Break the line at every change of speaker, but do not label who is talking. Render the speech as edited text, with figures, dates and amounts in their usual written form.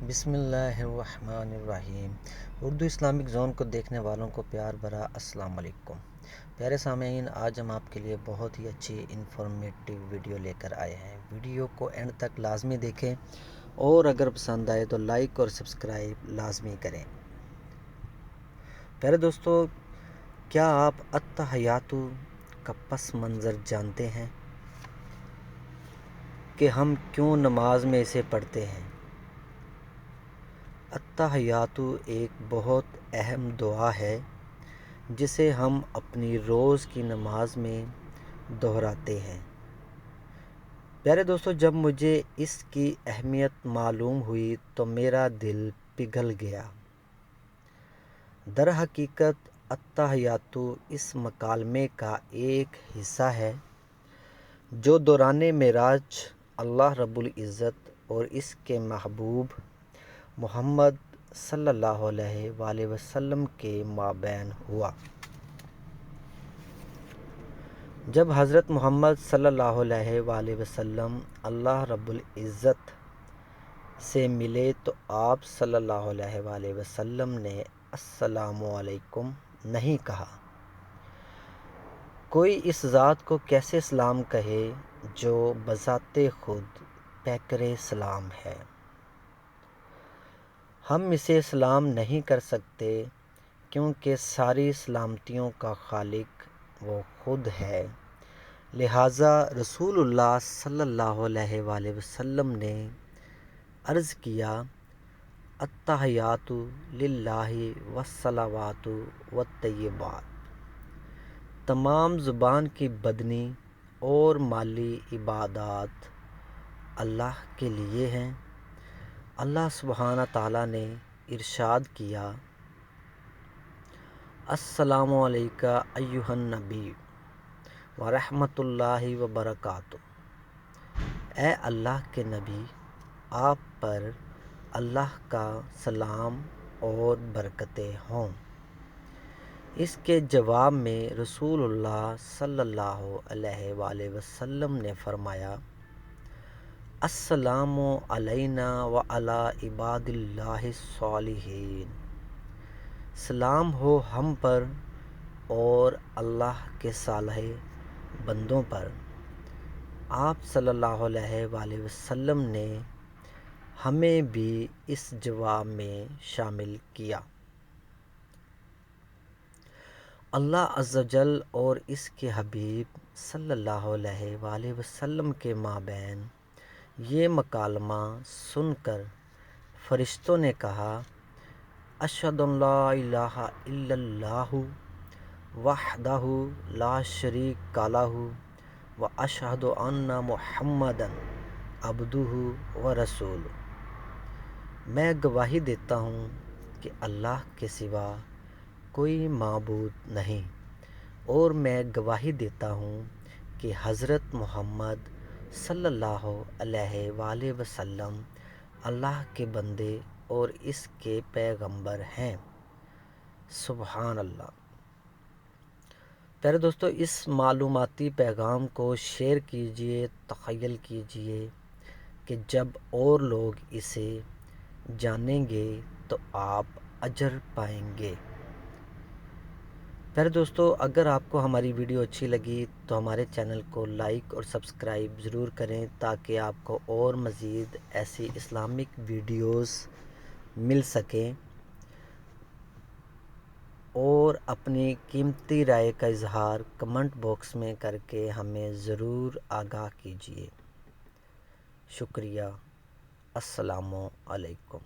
بسم اللہ الرحمن الرحیم۔ اردو اسلامک زون کو دیکھنے والوں کو پیار بھرا السلام علیکم۔ پیارے سامعین، آج ہم آپ کے لیے بہت ہی اچھی انفارمیٹیو ویڈیو لے کر آئے ہیں۔ ویڈیو کو اینڈ تک لازمی دیکھیں اور اگر پسند آئے تو لائک اور سبسکرائب لازمی کریں۔ پیارے دوستو، کیا آپ التحیات کا پس منظر جانتے ہیں کہ ہم کیوں نماز میں اسے پڑھتے ہیں؟ التحیات ایک بہت اہم دعا ہے جسے ہم اپنی روز کی نماز میں دہراتے ہیں۔ پیارے دوستو، جب مجھے اس کی اہمیت معلوم ہوئی تو میرا دل پگھل گیا۔ در حقیقت التحیات اس مکالمے کا ایک حصہ ہے جو دوران معراج اللہ رب العزت اور اس کے محبوب محمد صلی اللہ علیہ وآلہ وسلم کے مابین ہوا۔ جب حضرت محمد صلی اللہ علیہ وآلہ وسلم اللہ رب العزت سے ملے تو آپ صلی اللہ علیہ وآلہ وسلم نے السلام علیکم نہیں کہا۔ کوئی اس ذات کو کیسے سلام کہے جو بذات خود پیکر سلام ہے؟ ہم اسے سلام نہیں کر سکتے کیونکہ ساری سلامتیوں کا خالق وہ خود ہے۔ لہٰذا رسول اللہ صلی اللہ علیہ وآلہ وسلم نے عرض کیا، التحیات للہ والصلوات والطیبات۔ تمام زبان کی بدنی اور مالی عبادات اللہ کے لیے ہیں۔ اللہ سبحانہ تعالیٰ نے ارشاد کیا، السلام علیکہ ایہا النبی ورحمۃ اللہ وبرکاتہ۔ اے اللہ کے نبی، آپ پر اللہ کا سلام اور برکتیں ہوں۔ اس کے جواب میں رسول اللہ صلی اللہ علیہ وآلہ وسلم نے فرمایا، السلام علینا وعلی عباد اللہ الصالحین۔ سلام ہو ہم پر اور اللہ کے صالح بندوں پر۔ آپ صلی اللہ علیہ وآلہ وسلم نے ہمیں بھی اس جواب میں شامل کیا۔ اللہ عز و جل اور اس کے حبیب صلی اللہ علیہ وآلہ وسلم کے مابین یہ مکالمہ سن کر فرشتوں نے کہا، اشہد ان لا الہ الا اللہ وحدہ لا شریک لہ واشہد ان محمدا عبدہ ورسولہ۔ میں گواہی دیتا ہوں کہ اللہ کے سوا کوئی معبود نہیں، اور میں گواہی دیتا ہوں کہ حضرت محمد صلی اللہ علیہ وآلہ وسلم اللہ کے بندے اور اس کے پیغمبر ہیں۔ سبحان اللہ۔ پیارے دوستو، اس معلوماتی پیغام کو شیئر کیجئے۔ تخیل کیجئے کہ جب اور لوگ اسے جانیں گے تو آپ اجر پائیں گے۔ پیارے دوستو، اگر آپ کو ہماری ویڈیو اچھی لگی تو ہمارے چینل کو لائک اور سبسکرائب ضرور کریں تاکہ آپ کو اور مزید ایسی اسلامک ویڈیوز مل سکیں، اور اپنی قیمتی رائے کا اظہار کمنٹ باکس میں کر کے ہمیں ضرور آگاہ کیجیے۔ شکریہ۔ السلام علیکم۔